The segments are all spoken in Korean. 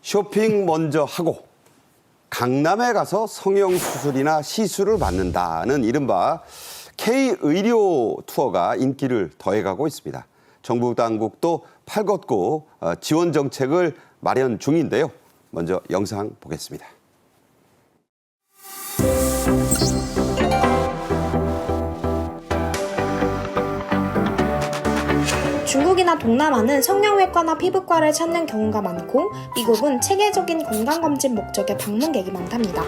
쇼핑 먼저 하고 강남에 가서 성형수술이나 시술을 받는다는 이른바 K-의료 투어가 인기를 더해가고 있습니다. 정부 당국도 팔걷고 지원 정책을 마련 중인데요. 먼저 영상 보겠습니다. 중국이나 동남아는 성형외과나 피부과를 찾는 경우가 많고 미국은 체계적인 건강검진 목적의 방문객이 많답니다.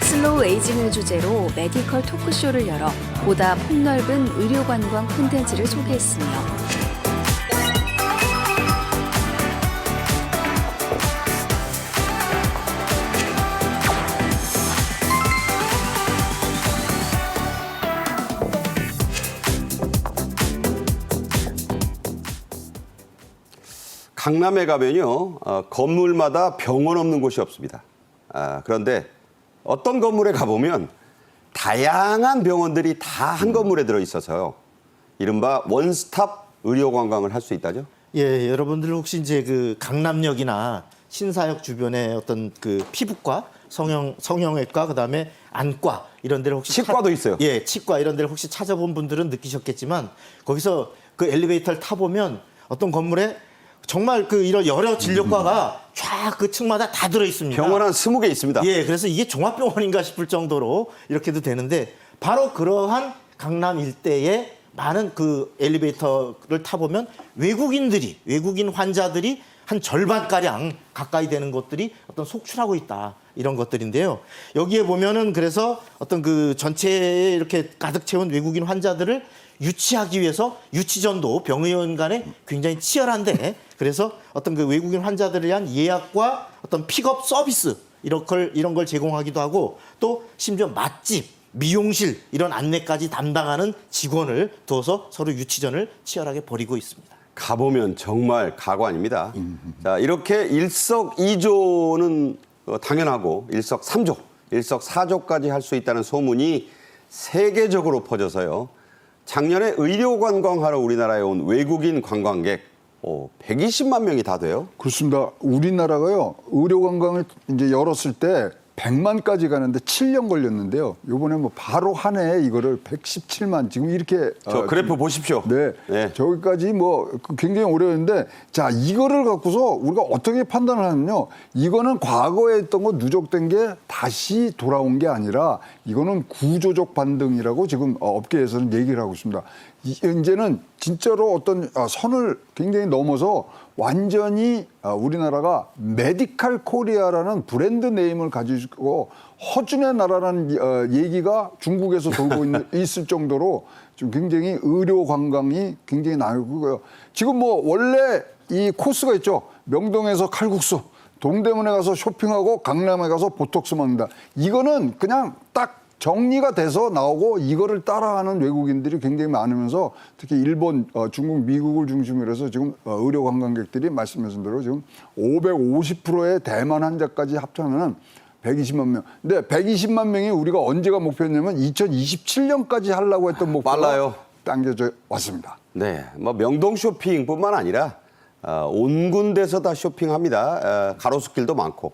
슬로우 에이징을 주제로 메디컬 토크쇼를 열어 보다 폭넓은 의료관광 콘텐츠를 소개했으며 강남에 가면요, 건물마다 병원 없는 곳이 없습니다. 그런데 어떤 건물에 가보면 다양한 병원들이 다 한 건물에 들어있어서요. 이른바 원스톱 의료 관광을 할 수 있다죠? 예, 여러분들 혹시 이제 그 강남역이나 신사역 주변에 어떤 그 피부과, 성형외과, 그다음에 안과 이런 데를 혹시 치과도 있어요. 예, 치과 이런 데를 혹시 찾아본 분들은 느끼셨겠지만 거기서 그 엘리베이터를 타 보면 어떤 건물에 정말 그 이런 여러 진료과가 쫙 그 층마다 다 들어 있습니다. 병원 한 20개 있습니다. 예, 그래서 이게 종합병원인가 싶을 정도로 이렇게도 되는데 바로 그러한 강남 일대에 많은 그 엘리베이터를 타보면 외국인 환자들이 한 절반가량 가까이 되는 것들이 어떤 속출하고 있다. 이런 것들인데요. 여기에 보면은 그래서 어떤 그 전체에 이렇게 가득 채운 외국인 환자들을 유치하기 위해서 유치전도 병의원 간에 굉장히 치열한데 그래서 어떤 그 외국인 환자들에 대한 예약과 어떤 픽업 서비스 이런 걸 제공하기도 하고 또 심지어 맛집, 미용실 이런 안내까지 담당하는 직원을 두어서 서로 유치전을 치열하게 벌이고 있습니다. 가보면 정말 가관입니다. 자, 이렇게 일석이조는 당연하고 일석삼조, 일석사조까지 할 수 있다는 소문이 세계적으로 퍼져서요. 작년에 의료 관광하러 우리나라에 온 외국인 관광객 120만 명이 다 돼요. 그렇습니다. 우리나라가요, 의료 관광을 이제 열었을 때 100만까지 가는데 7년 걸렸는데요. 요번에 뭐 바로 한 해에 이거를 117만 지금 이렇게 저 그래프 보십시오. 네. 네. 저기까지 뭐 굉장히 어려웠는데 자, 이거를 갖고서 우리가 어떻게 판단을 하냐면요. 이거는 과거에 했던 거 누적된 게 다시 돌아온 게 아니라 이거는 구조적 반등이라고 지금 업계에서는 얘기를 하고 있습니다. 이제는 진짜로 어떤 선을 굉장히 넘어서 완전히 우리나라가 메디칼 코리아라는 브랜드 네임을 가지고 허준의 나라라는 얘기가 중국에서 돌고 있을 정도로 좀 굉장히 의료 관광이 굉장히 나고요. 지금 뭐 원래 이 코스가 있죠. 명동에서 칼국수, 동대문에 가서 쇼핑하고 강남에 가서 보톡스 먹는다. 이거는 그냥 딱 정리가 돼서 나오고 이거를 따라하는 외국인들이 굉장히 많으면서 특히 일본, 중국, 미국을 중심으로 해서 지금 의료 관광객들이 말씀하신 대로 지금 550%의 대만 환자까지 합쳐면 120만 명. 근데 120만 명이 우리가 언제가 목표였냐면 2027년까지 하려고 했던 목표가 빨라요. 당겨져 왔습니다. 네, 뭐 명동 쇼핑뿐만 아니라 온 군데서 다 쇼핑합니다. 가로수길도 많고.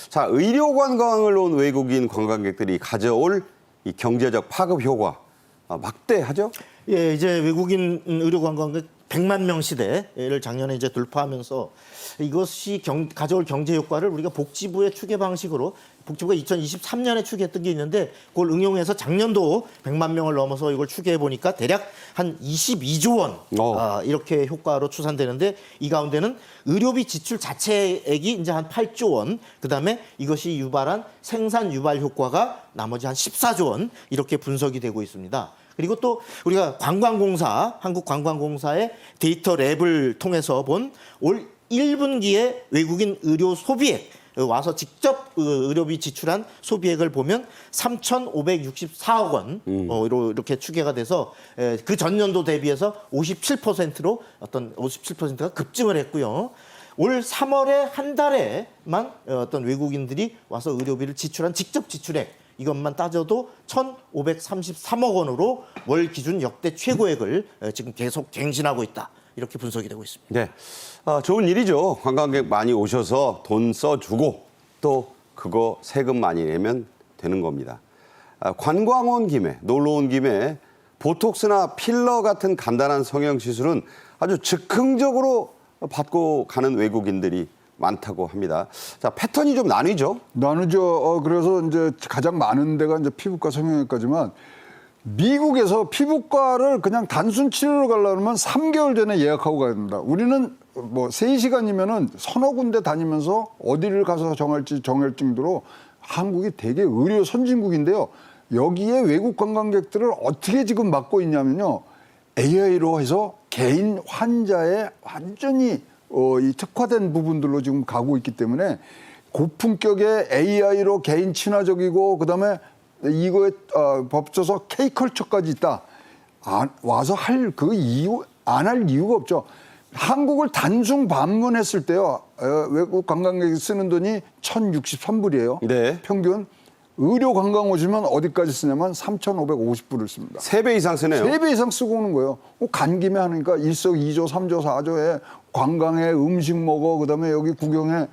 자, 의료 관광을 온 외국인 관광객들이 가져올 이 경제적 파급 효과 막대하죠? 예, 이제 외국인 의료 관광객 100만 명 시대를 작년에 이제 돌파하면서 이것이 가져올 경제 효과를 우리가 복지부의 추계 방식으로 복지부가 2023년에 추계했던 게 있는데 그걸 응용해서 작년도 100만 명을 넘어서 이걸 추계해 보니까 대략 한 22조 원 이렇게 효과로 추산되는데 이 가운데는 의료비 지출 자체액이 이제 한 8조 원, 그다음에 이것이 유발한 생산 유발 효과가 나머지 한 14조 원 이렇게 분석이 되고 있습니다. 그리고 또 우리가 관광공사, 한국관광공사의 데이터 랩을 통해서 본 올 1분기에 외국인 의료 소비액 와서 직접 의료비 지출한 소비액을 보면 3,564억 원으로 이렇게 추계가 돼서 그 전년도 대비해서 57%로 어떤 57%가 급증을 했고요. 올 3월에 한 달에만 어떤 외국인들이 와서 의료비를 지출한 직접 지출액 이것만 따져도 1,533억 원으로 월 기준 역대 최고액을 지금 계속 갱신하고 있다. 이렇게 분석이 되고 있습니다. 네, 좋은 일이죠. 관광객 많이 오셔서 돈 써주고 또 그거 세금 많이 내면 되는 겁니다. 관광 온 김에, 놀러 온 김에 보톡스나 필러 같은 간단한 성형 시술은 아주 즉흥적으로 받고 가는 외국인들이 많다고 합니다. 자, 패턴이 좀 나뉘죠. 나누죠. 그래서 이제 가장 많은 데가 이제 피부과 성형외과지만 미국에서 피부과를 그냥 단순 치료로 가려면 3개월 전에 예약하고 가야 됩니다. 우리는 뭐 3시간이면은 서너 군데 다니면서 어디를 가서 정할 정도로 한국이 되게 의료 선진국인데요. 여기에 외국 관광객들을 어떻게 지금 막고 있냐면요. AI로 해서 개인 환자의 완전히 이 특화된 부분들로 지금 가고 있기 때문에 고품격의 AI로 개인 친화적이고 그다음에 이거에 법쳐서 K컬처까지 있다. 와서 할 그 이유 안 할 이유가 없죠. 한국을 단순 방문했을 때요. 외국 관광객이 쓰는 돈이 1,063불이에요. 네. 평균. 의료 관광 오시면 어디까지 쓰냐면 3,550불을 씁니다. 3배 이상 쓰네요. 3배 이상 쓰고 오는 거예요. 간 김에 하니까 일석이조, 삼조, 사조에 관광에 음식 먹어, 그다음에 여기 구경해.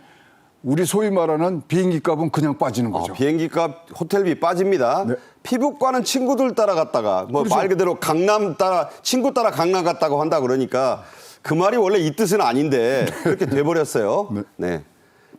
우리 소위 말하는 비행기 값은 그냥 빠지는 거죠. 비행기 값, 호텔비 빠집니다. 네. 피부과는 친구들 따라갔다가 뭐 그렇죠. 말 그대로 친구 따라 강남 갔다고 한다 그러니까 그 말이 원래 이 뜻은 아닌데 그렇게 돼버렸어요. 네.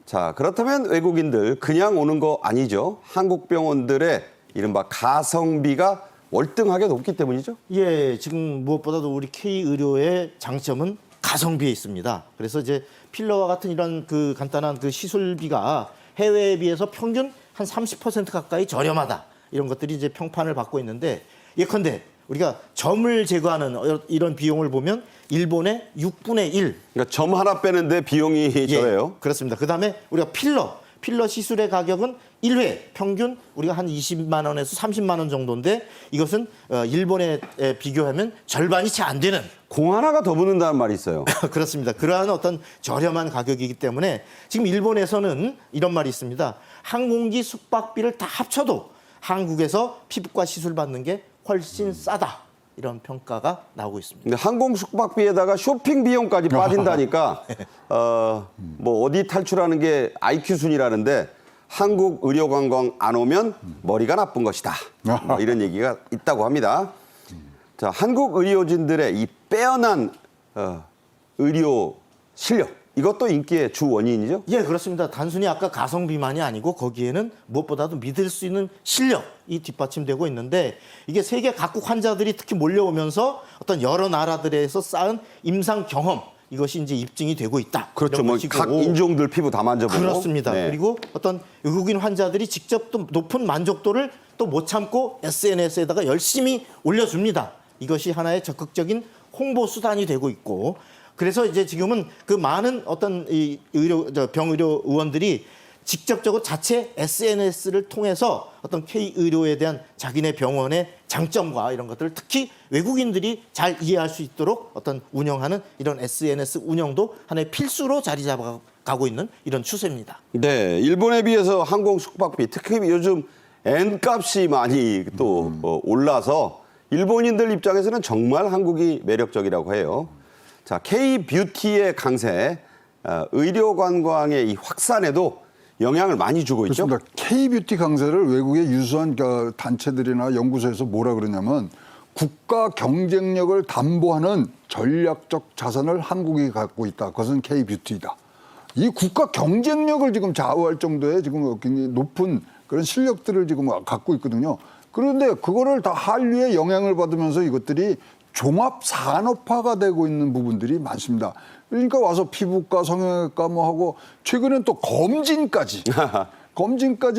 자, 그렇다면 외국인들 그냥 오는 거 아니죠. 한국 병원들의 이른바 가성비가 월등하게 높기 때문이죠. 예, 지금 무엇보다도 우리 K의료의 장점은 가성비에 있습니다. 그래서 이제 필러와 같은 이런 그 간단한 그 시술비가 해외에 비해서 평균 한 30% 가까이 저렴하다. 이런 것들이 이제 평판을 받고 있는데 예컨대 우리가 점을 제거하는 이런 비용을 보면 일본의 6분의 1. 그러니까 점 하나 빼는데 비용이 저래요. 그렇습니다. 그다음에 우리가 필러 시술의 가격은 1회 평균 우리가 한 20만 원에서 30만 원 정도인데 이것은 일본에 비교하면 절반이 채 안 되는 공 하나가 더 붙는다는 말이 있어요. 그렇습니다. 그러한 어떤 저렴한 가격이기 때문에 지금 일본에서는 이런 말이 있습니다. 항공기 숙박비를 다 합쳐도 한국에서 피부과 시술 받는 게 훨씬 싸다. 이런 평가가 나오고 있습니다. 근데 항공 숙박비에다가 쇼핑 비용까지 빠진다니까 뭐 어디 탈출하는 게 IQ 순위라는데 한국 의료관광 안 오면 머리가 나쁜 것이다. 뭐 이런 얘기가 있다고 합니다. 자, 한국 의료진들의 이 빼어난 의료 실력 이것도 인기의 주 원인이죠? 예, 그렇습니다. 단순히 아까 가성비만이 아니고 거기에는 무엇보다도 믿을 수 있는 실력이 뒷받침되고 있는데 이게 세계 각국 환자들이 특히 몰려오면서 어떤 여러 나라들에서 쌓은 임상 경험 이것이 이제 입증이 되고 있다. 그렇죠. 뭐 각 인종들 피부 다 만져보고. 그렇습니다. 네. 그리고 어떤 외국인 환자들이 직접 또 높은 만족도를 또 못 참고 SNS에다가 열심히 올려줍니다. 이것이 하나의 적극적인 홍보 수단이 되고 있고 그래서 이제 지금은 그 많은 어떤 이 병의료 의원들이 직접적으로 자체 SNS를 통해서 어떤 K의료에 대한 자기네 병원의 장점과 이런 것들을 특히 외국인들이 잘 이해할 수 있도록 어떤 운영하는 이런 SNS 운영도 하나의 필수로 자리 잡아가고 있는 이런 추세입니다. 네, 일본에 비해서 항공 숙박비 특히 요즘 N값이 많이 또 올라서 일본인들 입장에서는 정말 한국이 매력적이라고 해요. 자, K-뷰티의 강세, 의료 관광의 이 확산에도 영향을 많이 주고 있죠. 그렇습니다. K-뷰티 강세를 외국의 유수한 단체들이나 연구소에서 뭐라 그러냐면 국가 경쟁력을 담보하는 전략적 자산을 한국이 갖고 있다. 그것은 K-뷰티다. 이 국가 경쟁력을 지금 좌우할 정도의 지금 굉장히 높은 그런 실력들을 지금 갖고 있거든요. 그런데 그거를 다 한류의 영향을 받으면서 이것들이 종합 산업화가 되고 있는 부분들이 많습니다. 그러니까 와서 피부과, 성형외과 뭐 하고 최근엔 또 검진까지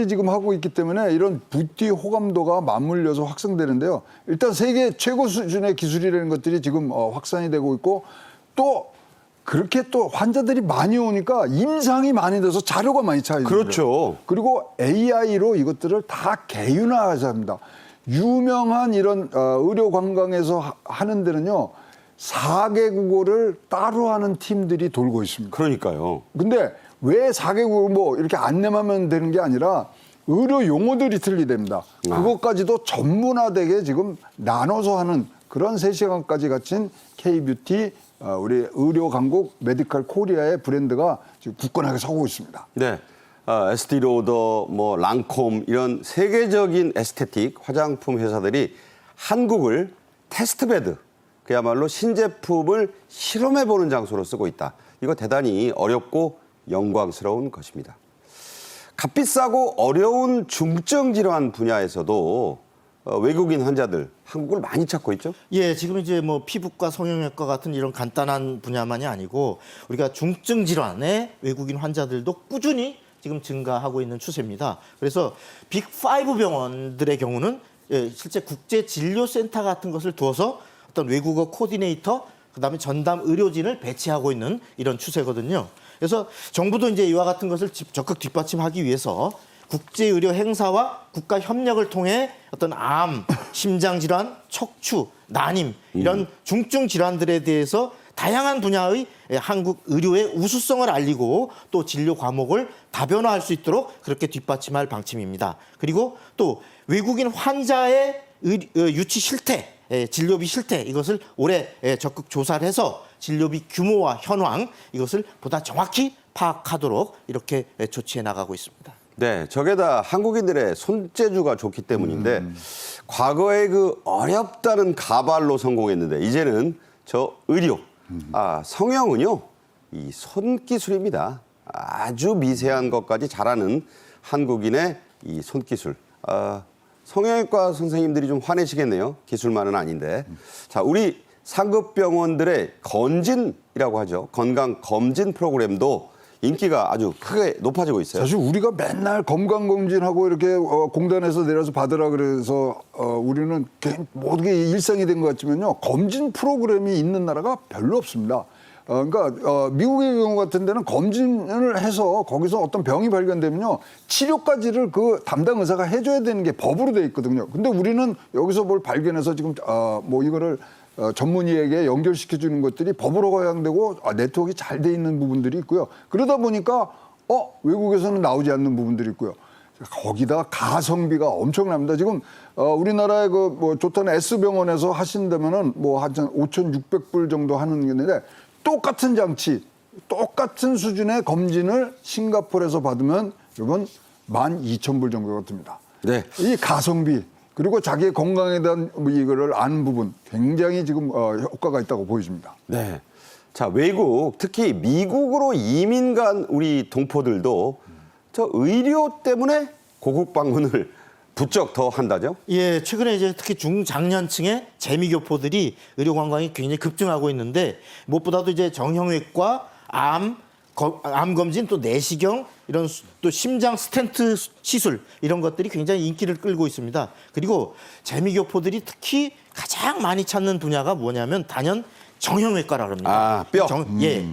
지금 하고 있기 때문에 이런 뷰티 호감도가 맞물려서 확산되는데요. 일단 세계 최고 수준의 기술이라는 것들이 지금 확산이 되고 있고 또 그렇게 또 환자들이 많이 오니까 임상이 많이 돼서 자료가 많이 차이죠. 그렇죠. 그리고 AI로 이것들을 다 개인화해서 합니다. 유명한 이런 의료 관광에서 하는 데는요. 4개국어를 따로 하는 팀들이 돌고 있습니다. 그러니까요. 근데 왜 4개국을 뭐 이렇게 안내하면 되는 게 아니라 의료 용어들이 틀리답니다. 그것까지도 전문화되게 지금 나눠서 하는 그런 3시간까지 갖춘 K-뷰티 우리 의료 강국 메디컬 코리아의 브랜드가 지금 굳건하게 서고 있습니다. 네. 에스티로더, 뭐 랑콤 이런 세계적인 에스테틱 화장품 회사들이 한국을 테스트베드, 그야말로 신제품을 실험해보는 장소로 쓰고 있다. 이거 대단히 어렵고 영광스러운 것입니다. 값비싸고 어려운 중증 질환 분야에서도 외국인 환자들 한국을 많이 찾고 있죠? 예, 지금 이제 뭐 피부과, 성형외과 같은 이런 간단한 분야만이 아니고 우리가 중증 질환의 외국인 환자들도 꾸준히 지금 증가하고 있는 추세입니다. 그래서 빅5 병원들의 경우는 실제 국제 진료센터 같은 것을 두어서 어떤 외국어 코디네이터, 그다음에 전담 의료진을 배치하고 있는 이런 추세거든요. 그래서 정부도 이제 이와 같은 것을 적극 뒷받침하기 위해서 국제의료 행사와 국가 협력을 통해 어떤 암, 심장질환, 척추, 난임 이런 중증 질환들에 대해서 다양한 분야의 한국 의료의 우수성을 알리고 또 진료 과목을 다변화할 수 있도록 그렇게 뒷받침할 방침입니다. 그리고 또 외국인 환자의 유치 실태, 진료비 실태 이것을 올해 적극 조사를 해서 진료비 규모와 현황 이것을 보다 정확히 파악하도록 이렇게 조치해 나가고 있습니다. 네, 저게다 한국인들의 손재주가 좋기 때문인데 과거에 그 어렵다는 가발로 성공했는데 이제는 저 의료, 성형은요 이 손기술입니다. 아주 미세한 것까지 잘하는 한국인의 이 손기술. 성형외과 선생님들이 좀 화내시겠네요. 기술만은 아닌데. 자, 우리 상급병원들의 건진이라고 하죠. 건강검진 프로그램도 인기가 아주 크게 높아지고 있어요. 사실 우리가 맨날 건강검진하고 이렇게 공단에서 내려서 받으라 그래서 우리는 모든 게 일상이 된 것 같지만요. 검진 프로그램이 있는 나라가 별로 없습니다. 그러니까 미국의 경우 같은 데는 검진을 해서 거기서 어떤 병이 발견되면요. 치료까지를 그 담당 의사가 해줘야 되는 게 법으로 돼 있거든요. 근데 우리는 여기서 뭘 발견해서 지금 뭐 이거를 전문의에게 연결시켜주는 것들이 법으로 허용되고 네트워크가 잘 돼 있는 부분들이 있고요. 그러다 보니까 외국에서는 나오지 않는 부분들이 있고요. 거기다 가성비가 엄청납니다. 지금 우리나라의 그 뭐 좋다는 S병원에서 하신다면은 뭐 한 5,600불 정도 하는 게 있는데 똑같은 장치, 똑같은 수준의 검진을 싱가포르에서 받으면 여러분 12,000불 정도가 듭니다. 네. 이 가성비 그리고 자기의 건강에 대한 이거를 아는 부분 굉장히 지금 효과가 있다고 보여집니다. 네. 자, 외국, 특히 미국으로 이민 간 우리 동포들도 저 의료 때문에 고국 방문을 부쩍 더 한다죠? 예, 최근에 이제 특히 중장년층의 재미교포들이 의료 관광이 굉장히 급증하고 있는데 무엇보다도 이제 정형외과, 암 검진 또 내시경 이런 또 심장 스텐트 시술 이런 것들이 굉장히 인기를 끌고 있습니다. 그리고 재미교포들이 특히 가장 많이 찾는 분야가 뭐냐면 단연 정형외과라고 합니다. 뼈.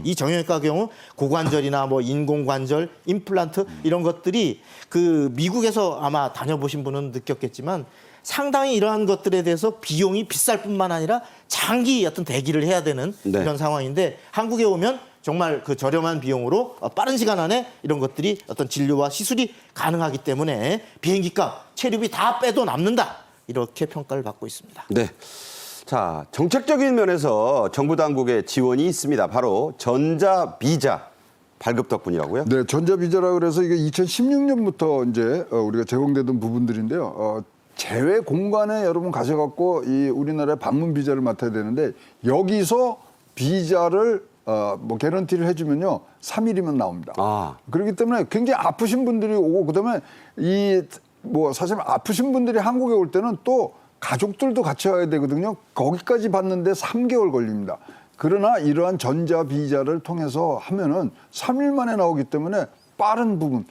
이 정형외과 경우 고관절이나 뭐 인공관절, 임플란트 이런 것들이 그 미국에서 아마 다녀보신 분은 느꼈겠지만 상당히 이러한 것들에 대해서 비용이 비쌀 뿐만 아니라 장기 어떤 대기를 해야 되는 네. 이런 상황인데 한국에 오면 정말 그 저렴한 비용으로 빠른 시간 안에 이런 것들이 어떤 진료와 시술이 가능하기 때문에 비행기값, 체류비 다 빼도 남는다. 이렇게 평가를 받고 있습니다. 네. 자, 정책적인 면에서 정부 당국의 지원이 있습니다. 바로 전자비자 발급 덕분이라고요? 네, 전자비자라 그래서 이게 2016년부터 이제 우리가 제공되던 부분들인데요. 제외 공간에 여러분 가셔갖고 이 우리나라의 방문 비자를 맡아야 되는데 여기서 비자를 뭐 개런티를 해주면요 3일이면 나옵니다. 그렇기 때문에 굉장히 아프신 분들이 오고 그다음에 이 뭐 사실 아프신 분들이 한국에 올 때는 또 가족들도 같이 와야 되거든요. 거기까지 받는데 3개월 걸립니다. 그러나 이러한 전자비자를 통해서 하면은 3일 만에 나오기 때문에 빠른 부분.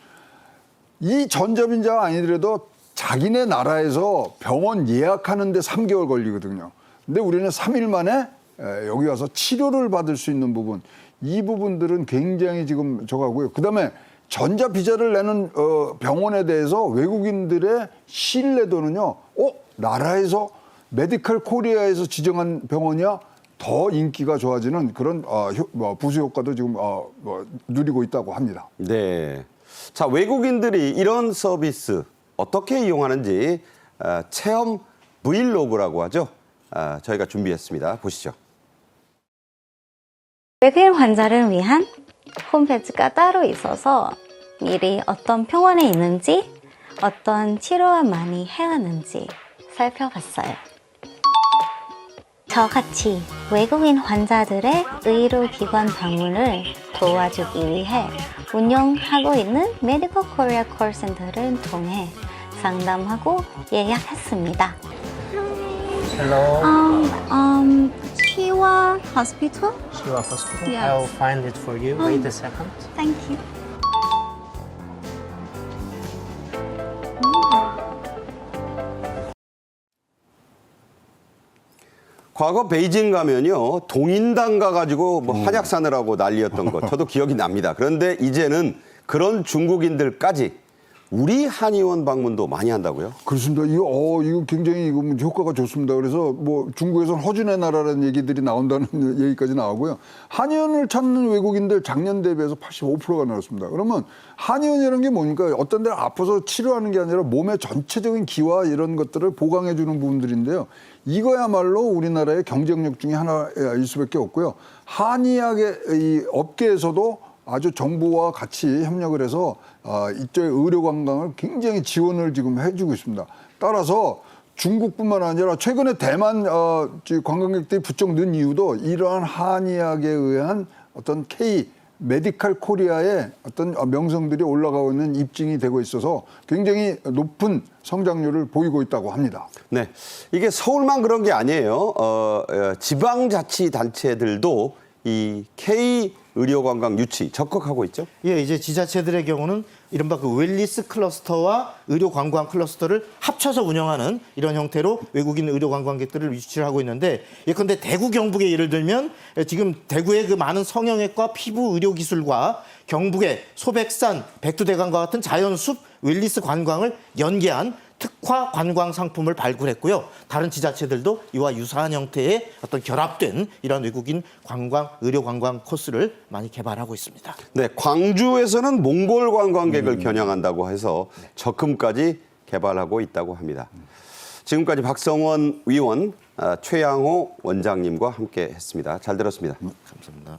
이 전자비자가 아니더라도 자기네 나라에서 병원 예약하는데 3개월 걸리거든요. 근데 우리는 3일 만에 여기 와서 치료를 받을 수 있는 부분. 이 부분들은 굉장히 지금 저거고요. 그다음에 전자비자를 내는 병원에 대해서 외국인들의 신뢰도는요. 나라에서 메디컬 코리아에서 지정한 병원이야 더 인기가 좋아지는 그런 부수 효과도 지금 누리고 있다고 합니다. 네. 자, 외국인들이 이런 서비스 어떻게 이용하는지 체험 브이로그라고 하죠. 저희가 준비했습니다. 보시죠. 외국인 환자를 위한 홈페이지가 따로 있어서 미리 어떤 병원에 있는지, 어떤 치료를 많이 해왔는지 살펴봤어요. 저같이 외국인 환자들의 의료기관 방문을 도와주기 위해 운영하고 있는 메디컬 코리아 콜센터를 통해 상담하고 예약했습니다. Hello, Shiwa Hospital? Shiva Hospital. Yes. I'll find it for you. Wait a second. Thank you. 과거 베이징 가면요, 동인당 가가지고 뭐 한약사느라고 난리였던 것 저도 기억이 납니다. 그런데 이제는 그런 중국인들까지 우리 한의원 방문도 많이 한다고요? 그렇습니다. 이거 굉장히 이거 효과가 좋습니다. 그래서 뭐 중국에서는 허준의 나라라는 얘기들이 나온다는 얘기까지 나오고요. 한의원을 찾는 외국인들 작년 대비해서 85%가 늘었습니다. 그러면 한의원이라는 게 뭡니까? 어떤 데를 아파서 치료하는 게 아니라 몸의 전체적인 기와 이런 것들을 보강해 주는 부분들인데요. 이거야말로 우리나라의 경쟁력 중에 하나일 수밖에 없고요. 한의학의 이 업계에서도 아주 정부와 같이 협력을 해서 이쪽의 의료 관광을 굉장히 지원을 지금 해주고 있습니다. 따라서 중국뿐만 아니라 최근에 대만 관광객들이 부쩍 는 이유도 이러한 한의학에 의한 어떤 K 메디컬 코리아의 어떤 명성들이 올라가고 있는 입증이 되고 있어서 굉장히 높은 성장률을 보이고 있다고 합니다. 네, 이게 서울만 그런 게 아니에요. 지방자치단체들도 이 K 의료관광 유치 적극하고 있죠. 예, 이제 지자체들의 경우는 이른바 그 웰리스 클러스터와 의료관광 클러스터를 합쳐서 운영하는 이런 형태로 외국인 의료관광객들을 유치를 하고 있는데, 예컨대 대구 경북의 예를 들면 지금 대구의 그 많은 성형외과 피부 의료기술과 경북의 소백산 백두대간과 같은 자연숲 웰리스 관광을 연계한 특화 관광 상품을 발굴했고요. 다른 지자체들도 이와 유사한 형태의 어떤 결합된 이런 외국인 관광, 의료 관광 코스를 많이 개발하고 있습니다. 네, 광주에서는 몽골 관광객을 겨냥한다고 해서 적금까지 개발하고 있다고 합니다. 지금까지 박성원 위원, 최양호 원장님과 함께 했습니다. 잘 들었습니다. 감사합니다.